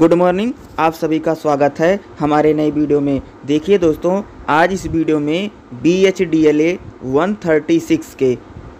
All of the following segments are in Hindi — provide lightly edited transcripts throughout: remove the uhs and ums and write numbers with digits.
गुड मॉर्निंग, आप सभी का स्वागत है हमारे नए वीडियो में। देखिए दोस्तों, आज इस वीडियो में BHDLA 136 के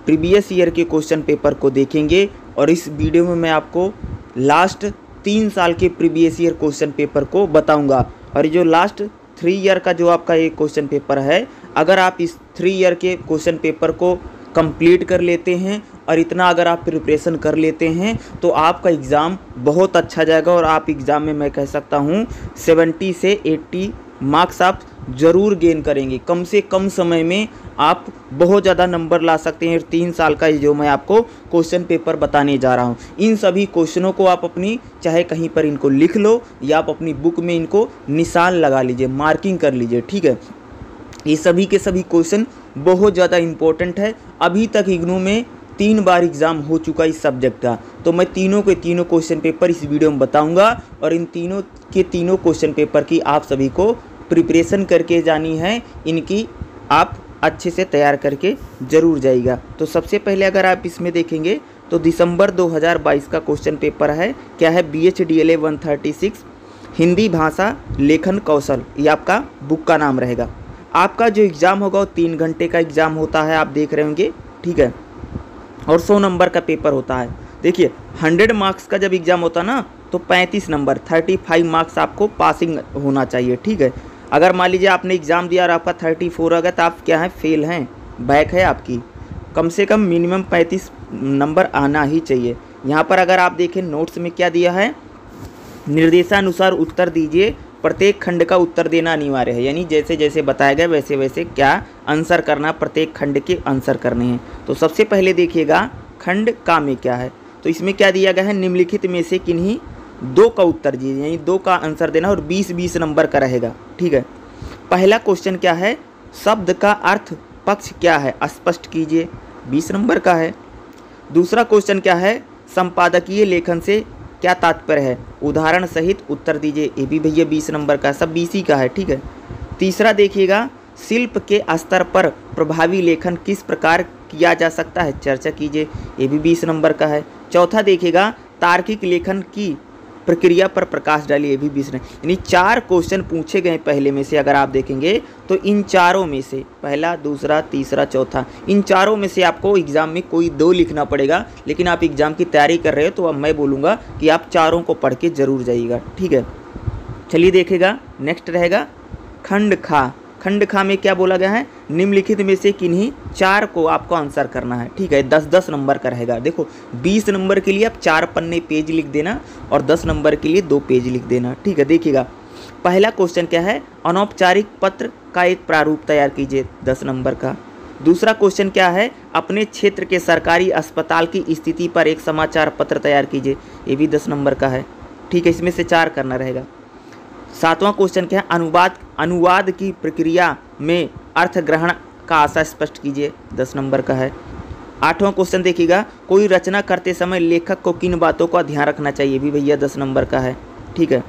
प्रीवियस ईयर के क्वेश्चन पेपर को देखेंगे और इस वीडियो में मैं आपको लास्ट 3 साल के प्रीवियस ईयर क्वेश्चन पेपर को बताऊंगा। और जो लास्ट 3 ईयर का जो आपका ये क्वेश्चन पेपर है, अगर आप इस 3 ईयर के क्वेश्चन पेपर को कंप्लीट कर लेते हैं और इतना अगर आप प्रिपरेशन कर लेते हैं तो आपका एग्ज़ाम बहुत अच्छा जाएगा और आप एग्ज़ाम में मैं कह सकता हूँ 70 से 80 मार्क्स आप ज़रूर गेन करेंगे। कम से कम समय में आप बहुत ज़्यादा नंबर ला सकते हैं। 3 साल का जो मैं आपको क्वेश्चन पेपर बताने जा रहा हूँ, इन सभी क्वेश्चनों को आप अपनी चाहे कहीं पर इनको लिख लो या आप अपनी बुक में इनको निशान लगा लीजिए, मार्किंग कर लीजिए, ठीक है। ये सभी के सभी क्वेश्चन बहुत ज़्यादा इम्पोर्टेंट है। अभी तक इग्नू में 3 बार एग्ज़ाम हो चुका इस सब्जेक्ट का, तो मैं तीनों के तीनों क्वेश्चन पेपर इस वीडियो में बताऊंगा और इन तीनों के तीनों क्वेश्चन पेपर की आप सभी को प्रिपरेशन करके जानी है। इनकी आप अच्छे से तैयार करके ज़रूर जाइएगा। तो सबसे पहले अगर आप इसमें देखेंगे तो दिसंबर 2022 का क्वेश्चन पेपर है। क्या है? BHDLA 136 हिंदी भाषा लेखन कौशल, ये आपका बुक का नाम रहेगा। आपका जो एग्ज़ाम होगा वो 3 घंटे का एग्ज़ाम होता है, आप देख रहे होंगे, ठीक है। और 100 नंबर का पेपर होता है। देखिए 100 मार्क्स का जब एग्ज़ाम होता है ना, तो 35 नंबर 35 मार्क्स आपको पासिंग होना चाहिए, ठीक है। अगर मान लीजिए आपने एग्ज़ाम दिया और आपका 34 आ गया तो आप क्या है, फेल हैं, बैक है आपकी। कम से कम मिनिमम 35 नंबर आना ही चाहिए। यहाँ पर अगर आप देखें नोट्स में क्या दिया है, निर्देशानुसार उत्तर दीजिए, प्रत्येक खंड का उत्तर देना अनिवार्य है। यानी जैसे जैसे बताया गया वैसे वैसे क्या आंसर करना, प्रत्येक खंड के आंसर करने हैं। तो सबसे पहले देखिएगा खंड का में क्या है। तो इसमें क्या दिया गया है, निम्नलिखित में से किन्हीं 2 का उत्तर दीजिए, यानी 2 का आंसर देना और 20-20 नंबर का रहेगा, ठीक है। पहला क्वेश्चन क्या है, शब्द का अर्थ पक्ष क्या है, स्पष्ट कीजिए, 20 नंबर का है। दूसरा क्वेश्चन क्या है, संपादकीय लेखन से क्या तात्पर्य है, उदाहरण सहित उत्तर दीजिए, ये भी भैया 20 नंबर का, सब 20 ही का है, ठीक है। तीसरा देखिएगा, शिल्प के स्तर पर प्रभावी लेखन किस प्रकार किया जा सकता है, चर्चा कीजिए, ये भी 20 नंबर का है। चौथा देखिएगा, तार्किक लेखन की प्रक्रिया पर प्रकाश डालिए, ये भी 20 नंबर। यानी 4 क्वेश्चन पूछे गए पहले में से। अगर आप देखेंगे तो इन चारों में से पहला, दूसरा, तीसरा, चौथा, इन चारों में से आपको एग्ज़ाम में कोई 2 लिखना पड़ेगा। लेकिन आप एग्ज़ाम की तैयारी कर रहे हो तो अब मैं बोलूँगा कि आप चारों को पढ़ के ज़रूर जाइएगा, ठीक है। चलिए देखिएगा, नेक्स्ट रहेगा खंड खा। खंड खा में क्या बोला गया है, निम्नलिखित में से किन्हीं 4 को आपको आंसर करना है, ठीक है। 10-10 नंबर का रहेगा। देखो 20 नंबर के लिए आप 4 पन्ने पेज लिख देना और 10 नंबर के लिए 2 पेज लिख देना, ठीक है। देखिएगा पहला क्वेश्चन क्या है, अनौपचारिक पत्र का एक प्रारूप तैयार कीजिए, 10 नंबर का। दूसरा क्वेश्चन क्या है, अपने क्षेत्र के सरकारी अस्पताल की स्थिति पर एक समाचार पत्र तैयार कीजिए, ये भी 10 नंबर का है, ठीक है। इसमें से 4 करना रहेगा। 7वां क्वेश्चन क्या है, अनुवाद की प्रक्रिया में अर्थ ग्रहण का आशय स्पष्ट कीजिए, 10 नंबर का है। 8वां क्वेश्चन देखिएगा, कोई रचना करते समय लेखक को किन बातों का ध्यान रखना चाहिए, भी भैया 10 नंबर का है, ठीक है।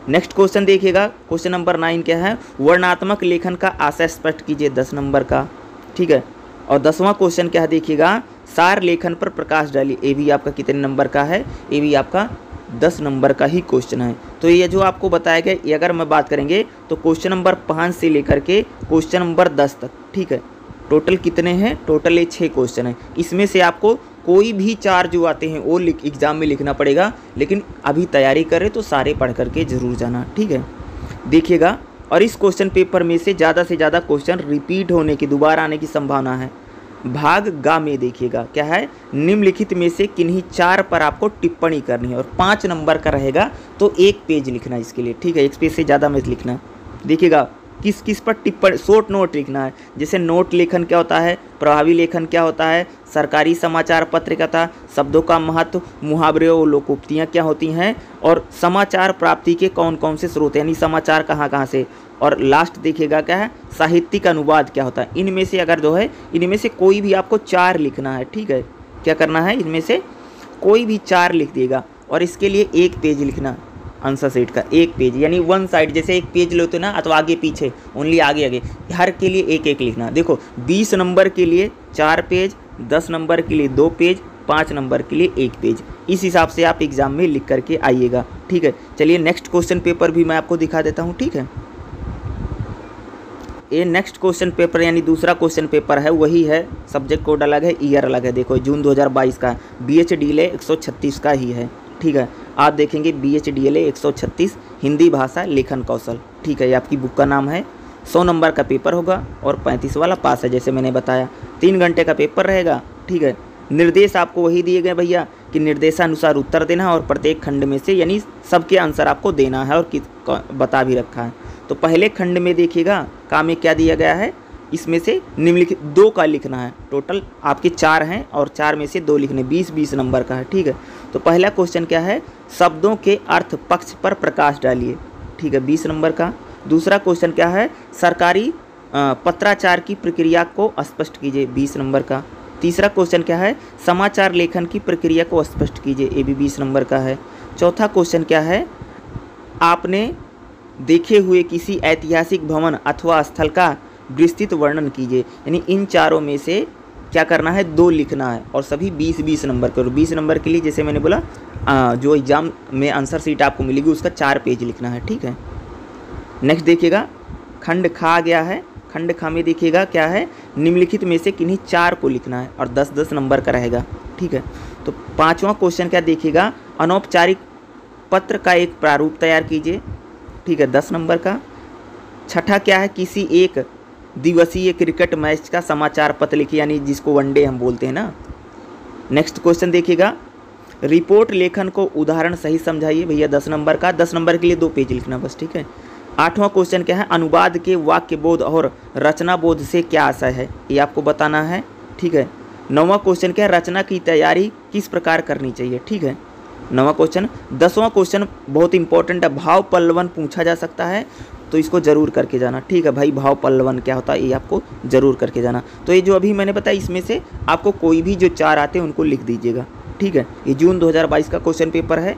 नेक्स्ट क्वेश्चन देखिएगा, क्वेश्चन नंबर 9 क्या है, वर्णनात्मक लेखन का आशय स्पष्ट कीजिए, 10 नंबर का, ठीक है। और 10वां क्वेश्चन क्या है, देखिएगा सार लेखन पर प्रकाश डालिए, ये भी आपका कितने नंबर का है, ये भी आपका 10 नंबर का ही क्वेश्चन है। तो ये जो आपको बताया गया, ये अगर मैं बात करेंगे तो क्वेश्चन नंबर 5 से लेकर के क्वेश्चन नंबर 10 तक, ठीक है। टोटल कितने हैं, टोटल ये 6 क्वेश्चन हैं। इसमें से आपको कोई भी 4 जो आते हैं वो एग्ज़ाम में लिखना पड़ेगा। लेकिन अभी तैयारी करें तो सारे पढ़ करके ज़रूर जाना, ठीक है। देखिएगा, और इस क्वेश्चन पेपर में से ज़्यादा क्वेश्चन रिपीट होने की, दोबारा आने की संभावना है। भाग गा में देखिएगा क्या है, निम्नलिखित में से किन्हीं 4 पर आपको टिप्पणी करनी है और 5 नंबर का रहेगा, तो 1 पेज लिखना है इसके लिए, ठीक है। 1 पेज से ज़्यादा मत लिखना। देखिएगा किस किस पर टिप्पणी, शॉर्ट नोट लिखना है। जैसे नोट लेखन क्या होता है, प्रभावी लेखन क्या होता है, सरकारी समाचार पत्रिका, शब्दों का महत्व, मुहावरे और लोकोक्तियाँ क्या होती हैं, और समाचार प्राप्ति के कौन कौन से स्रोत, यानी समाचार कहाँ कहाँ से। और लास्ट देखिएगा क्या है, साहित्यिक अनुवाद क्या होता है। इनमें से अगर जो है, इनमें से कोई भी आपको 4 लिखना है, ठीक है। क्या करना है, इनमें से कोई भी 4 लिख देगा और इसके लिए 1 पेज लिखना, आंसर सेट का 1 पेज, यानी 1 साइड, जैसे 1 पेज लेते ना, अथवा आगे पीछे, ओनली आगे आगे, हर के लिए 1-1 लिखना। देखो 20 नंबर के लिए 4 पेज, 10 नंबर के लिए 2 पेज, 5 नंबर के लिए 1 पेज। इस हिसाब से आप एग्ज़ाम में लिख करके आइएगा, ठीक है। चलिए नेक्स्ट क्वेश्चन पेपर भी मैं आपको दिखा देता हूँ, ठीक है। ये नेक्स्ट क्वेश्चन पेपर यानी दूसरा क्वेश्चन पेपर है, वही है, सब्जेक्ट कोड अलग है, ईयर अलग है। देखो जून 2022 का BHDLA 136 का ही है, ठीक है। आप देखेंगे BHDLA 136 हिंदी भाषा लेखन कौशल, ठीक है। ये आपकी बुक का नाम है। 100 नंबर का पेपर होगा और 35 वाला पास है, जैसे मैंने बताया। 3 घंटे का पेपर रहेगा, ठीक है। निर्देश आपको वही दिए गए भैया कि निर्देशानुसार उत्तर देना और प्रत्येक खंड में से यानी सबके आंसर आपको देना है और बता भी रखा है। तो पहले खंड में देखिएगा काम में क्या दिया गया है, इसमें से निम्नलिखित 2 का लिखना है। टोटल आपके 4 हैं और 4 में से 2 लिखने, 20-20 नंबर का है, ठीक है। तो पहला क्वेश्चन क्या है, शब्दों के अर्थ पक्ष पर प्रकाश डालिए, ठीक है, 20 नंबर का। दूसरा क्वेश्चन क्या है, सरकारी पत्राचार की प्रक्रिया को स्पष्ट कीजिए, 20 नंबर का। तीसरा क्वेश्चन क्या है, समाचार लेखन की प्रक्रिया को स्पष्ट कीजिए, ये भी 20 नंबर का है। चौथा क्वेश्चन क्या है, आपने देखे हुए किसी ऐतिहासिक भवन अथवा स्थल का विस्तृत वर्णन कीजिए। यानी इन चारों में से क्या करना है, 2 लिखना है और सभी 20-20 नंबर के। और 20 नंबर के लिए जैसे मैंने बोला जो एग्ज़ाम में आंसर शीट आपको मिलेगी उसका 4 पेज लिखना है, ठीक है। नेक्स्ट देखिएगा खंड खा आ गया है। खंड खा में देखिएगा क्या है, निम्नलिखित में से किन्हीं 4 को लिखना है और 10-10 नंबर का रहेगा, ठीक है। तो 5वां क्वेश्चन क्या देखिएगा, अनौपचारिक पत्र का एक प्रारूप तैयार कीजिए, ठीक है, 10 नंबर का। छठा क्या है, किसी एक दिवसीय क्रिकेट मैच का समाचार पत्र लिखिए, यानी जिसको वनडे हम बोलते हैं ना। नेक्स्ट क्वेश्चन देखिएगा, रिपोर्ट लेखन को उदाहरण सही समझाइए, भैया 10 नंबर का। 10 नंबर के लिए 2 पेज लिखना बस, ठीक है। 8वां क्वेश्चन क्या है, अनुवाद के वाक्य बोध और रचना बोध से क्या आशय है, ये आपको बताना है, ठीक है। 9वां क्वेश्चन क्या है, रचना की तैयारी किस प्रकार करनी चाहिए, ठीक है, 9वां क्वेश्चन। 10वां क्वेश्चन बहुत इंपॉर्टेंट है, भाव पल्लवन पूछा जा सकता है, तो इसको जरूर करके जाना, ठीक है भाई। भाव पल्लवन क्या होता है ये आपको जरूर करके जाना। तो ये जो अभी मैंने बताया इसमें से आपको कोई भी जो 4 आते हैं उनको लिख दीजिएगा, ठीक है। ये जून 2022 का क्वेश्चन पेपर है,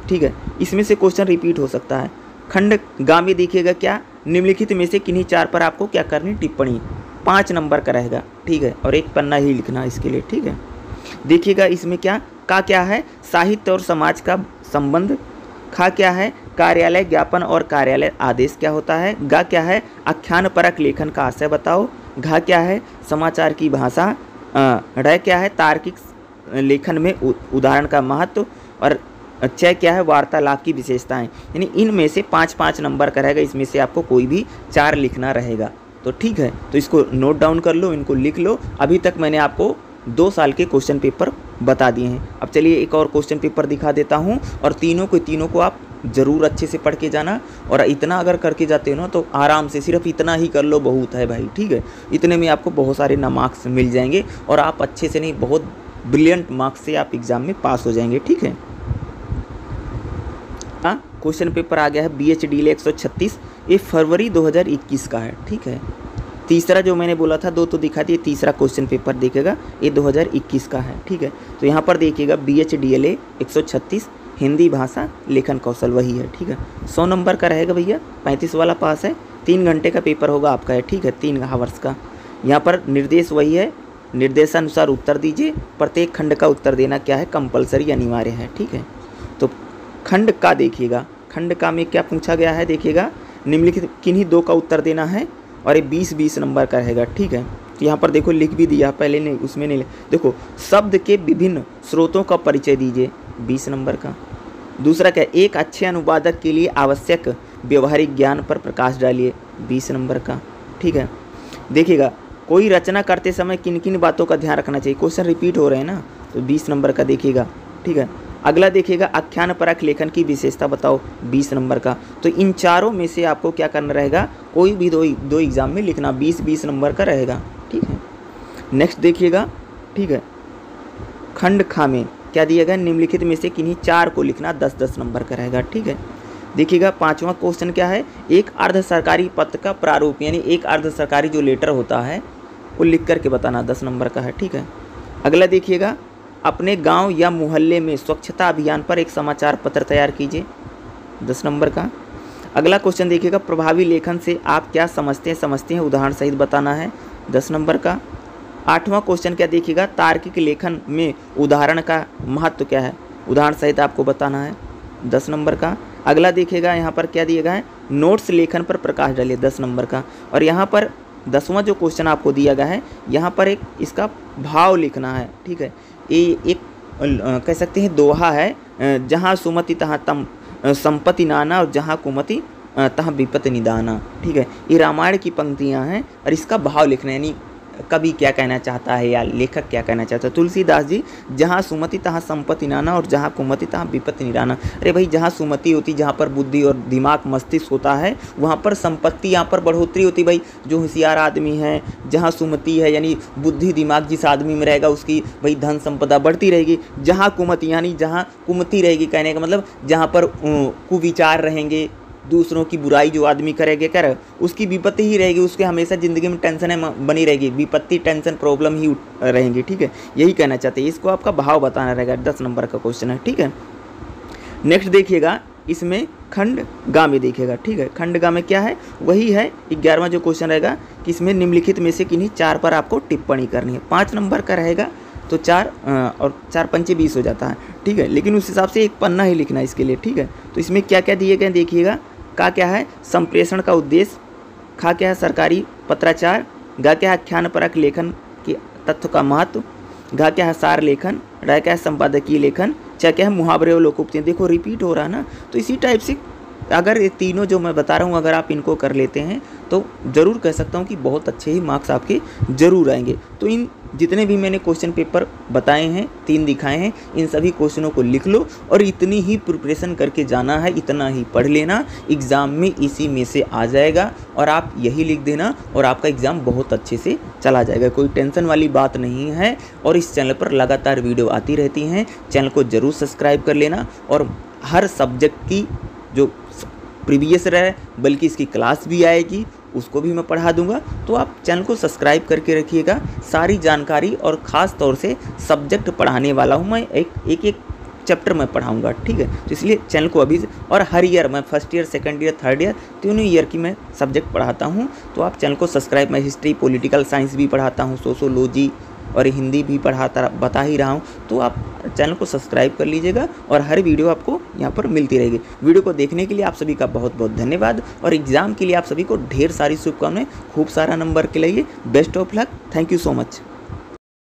ठीक है। इसमें से क्वेश्चन रिपीट हो सकता है। खंड गा में देखिएगा क्या, निम्नलिखित में से किन्हीं 4 पर आपको क्या करनी, टिप्पणी, 5 नंबर का रहेगा, ठीक है। और 1 पन्ना ही लिखना इसके लिए, ठीक है। देखिएगा इसमें क्या है, साहित्य और समाज का संबंध। खा क्या है, कार्यालय ज्ञापन और कार्यालय आदेश क्या होता है। गा क्या है, आख्यान परक लेखन का आशय बताओ। घा क्या है, समाचार की भाषा। ड़ क्या है, तार्किक लेखन में उदाहरण का महत्व। और च क्या है, वार्तालाप की विशेषताएं। यानी इनमें से 5-5 नंबर का रहेगा, इसमें से आपको कोई भी 4 लिखना रहेगा, तो ठीक है। तो इसको नोट डाउन कर लो, इनको लिख लो। अभी तक मैंने आपको 2 साल के क्वेश्चन पेपर बता दिए हैं। अब चलिए एक और क्वेश्चन पेपर दिखा देता हूं, और तीनों को आप ज़रूर अच्छे से पढ़ के जाना। और इतना अगर करके जाते हो ना तो आराम से, सिर्फ इतना ही कर लो बहुत है भाई, ठीक है। इतने में आपको बहुत सारे मार्क्स मिल जाएंगे और आप अच्छे से नहीं, बहुत ब्रिलियंट मार्क्स से आप एग्ज़ाम में पास हो जाएंगे, ठीक है। हाँ, क्वेश्चन पेपर आ गया है BHDLA 136, ये फरवरी 2021 का है, ठीक है। तीसरा जो मैंने बोला था 2 तो दिखा दिए, तीसरा क्वेश्चन पेपर देखेगा ये 2021 का है, ठीक है। तो यहाँ पर देखिएगा BHDLA 136 हिंदी भाषा लेखन कौशल वही है, ठीक है। 100 नंबर का रहेगा भैया, 35 वाला पास है। 3 घंटे का पेपर होगा आपका है, ठीक है, 3 आवर्स का। यहाँ पर निर्देश वही है, निर्देशानुसार उत्तर दीजिए। प्रत्येक खंड का उत्तर देना क्या है, कंपलसरी अनिवार्य है, ठीक है। तो खंड का देखिएगा, खंड का में क्या पूछा गया है देखिएगा, निम्नलिखित किन्हीं 2 का उत्तर देना है और ये 20-20 नंबर का रहेगा, ठीक है। तो यहाँ पर देखो लिख भी दिया, पहले नहीं उसमें नहीं, देखो शब्द के विभिन्न स्रोतों का परिचय दीजिए, 20 नंबर का। दूसरा क्या, एक अच्छे अनुवादक के लिए आवश्यक व्यवहारिक ज्ञान पर प्रकाश डालिए, 20 नंबर का, ठीक है। देखिएगा कोई रचना करते समय किन किन बातों का ध्यान रखना चाहिए, क्वेश्चन रिपीट हो रहे हैं ना, तो 20 नंबर का देखिएगा, ठीक है। अगला देखिएगा आख्यान परक लेखन की विशेषता बताओ, 20 नंबर का। तो इन चारों में से आपको क्या करना रहेगा, कोई भी दो एग्जाम में लिखना, 20-20 नंबर का रहेगा, ठीक है। नेक्स्ट देखिएगा, ठीक है। खंड खा में क्या दिया गया, निम्नलिखित में से किन्हीं 4 को लिखना, 10-10 नंबर का रहेगा, ठीक है। देखिएगा 5वां क्वेश्चन क्या है, एक अर्ध सरकारी पत्र का प्रारूप, यानी एक अर्ध सरकारी जो लेटर होता है वो लिख करके बताना, 10 नंबर का है, ठीक है। अगला देखिएगा, अपने गांव या मोहल्ले में स्वच्छता अभियान पर एक समाचार पत्र तैयार कीजिए, 10 नंबर का। अगला क्वेश्चन देखिएगा, प्रभावी लेखन से आप क्या समझते हैं उदाहरण सहित बताना है, 10 नंबर का। 8वां क्वेश्चन क्या देखिएगा, तार्किक लेखन में उदाहरण का महत्व क्या है, उदाहरण सहित आपको बताना है 10 नंबर का। अगला देखिएगा यहाँ पर क्या दिया गया है, नोट्स लेखन पर प्रकाश डालिए 10 नंबर का। और यहाँ पर 10वां जो क्वेश्चन आपको दिया गया है, यहाँ पर एक इसका भाव लिखना है, ठीक है। ये एक कह सकते हैं दोहा है, जहाँ सुमति तहाँ तम संपत्ति नाना और जहाँ कुमति तहाँ विपत्ति निदाना, ठीक है। ये रामायण की पंक्तियाँ हैं और इसका भाव लिखना है, यानी कवि क्या कहना चाहता है या लेखक क्या कहना चाहता है। तुलसीदास जी, जहाँ सुमति तहाँ संपत्ति नाना और जहाँ कुमति तहाँ विपत्ति निदाना। अरे भाई, जहाँ सुमति होती, जहाँ पर बुद्धि और दिमाग मस्तिष्क होता है, वहाँ पर संपत्ति, यहाँ पर बढ़ोतरी होती। भाई जो होशियार आदमी है, जहाँ सुमति है यानी बुद्धि दिमाग जिस आदमी में रहेगा उसकी भाई धन संपदा बढ़ती रहेगी। जहाँ कुमति यानी जहाँ कुमति रहेगी, कहने का मतलब जहाँ पर कुविचार रहेंगे, दूसरों की बुराई जो आदमी करेगा कर उसकी विपत्ति ही रहेगी, उसके हमेशा ज़िंदगी में टेंशन बनी रहेगी, विपत्ति टेंशन प्रॉब्लम ही रहेंगी, ठीक है। यही कहना चाहते हैं, इसको आपका भाव बताना रहेगा, 10 नंबर का क्वेश्चन है, ठीक है। नेक्स्ट देखिएगा, इसमें खंड गा में देखिएगा, ठीक है। खंड गा में क्या है, वही है 11वां जो क्वेश्चन रहेगा कि इसमें निम्नलिखित में से किन्हीं 4 पर आपको टिप्पणी करनी है। 5 नंबर का रहेगा तो 4 और 4 पंचे 20 हो जाता है, ठीक है। लेकिन उस हिसाब से एक पन्ना ही लिखना है इसके लिए, ठीक है। तो इसमें क्या क्या दिए गए देखिएगा, का क्या है संप्रेषण का उद्देश्य, खा क्या है सरकारी पत्राचार, गा क्या है आख्यानपरक लेखन के तत्व का महत्व, गा क्या है सार लेखन, रा क्या है संपादकीय लेखन, चा क्या है मुहावरे और लोकोक्तियाँ। देखो रिपीट हो रहा है ना, तो इसी टाइप से अगर ये तीनों जो मैं बता रहा हूँ अगर आप इनको कर लेते हैं तो ज़रूर कह सकता हूँ कि बहुत अच्छे ही मार्क्स आपके ज़रूर आएंगे। तो इन जितने भी मैंने क्वेश्चन पेपर बताए हैं, 3 दिखाए हैं, इन सभी क्वेश्चनों को लिख लो और इतनी ही प्रिपरेशन करके जाना है, इतना ही पढ़ लेना, एग्ज़ाम में इसी में से आ जाएगा और आप यही लिख देना और आपका एग्ज़ाम बहुत अच्छे से चला जाएगा। कोई टेंशन वाली बात नहीं है। और इस चैनल पर लगातार वीडियो आती रहती हैं, चैनल को ज़रूर सब्सक्राइब कर लेना। और हर सब्जेक्ट की जो प्रीवियस रहे बल्कि इसकी क्लास भी आएगी, उसको भी मैं पढ़ा दूंगा। तो आप चैनल को सब्सक्राइब करके रखिएगा, सारी जानकारी और ख़ास तौर से सब्जेक्ट पढ़ाने वाला हूँ मैं, एक चैप्टर में पढ़ाऊंगा, ठीक है। तो इसलिए चैनल को अभी और हर ईयर मैं first year, second year, third year तीनों ईयर की मैं सब्जेक्ट पढ़ाता हूँ। तो आप चैनल को सब्सक्राइब, मैं हिस्ट्री, पॉलिटिकल साइंस भी पढ़ाता हूँ, सोशोलॉजी और हिंदी भी बता ही रहा हूँ। तो आप चैनल को सब्सक्राइब कर लीजिएगा और हर वीडियो आपको यहाँ पर मिलती रहेगी। वीडियो को देखने के लिए आप सभी का बहुत बहुत धन्यवाद और एग्ज़ाम के लिए आप सभी को ढेर सारी शुभकामनाएं, खूब सारा नंबर के लिए best of luck. Thank you so much.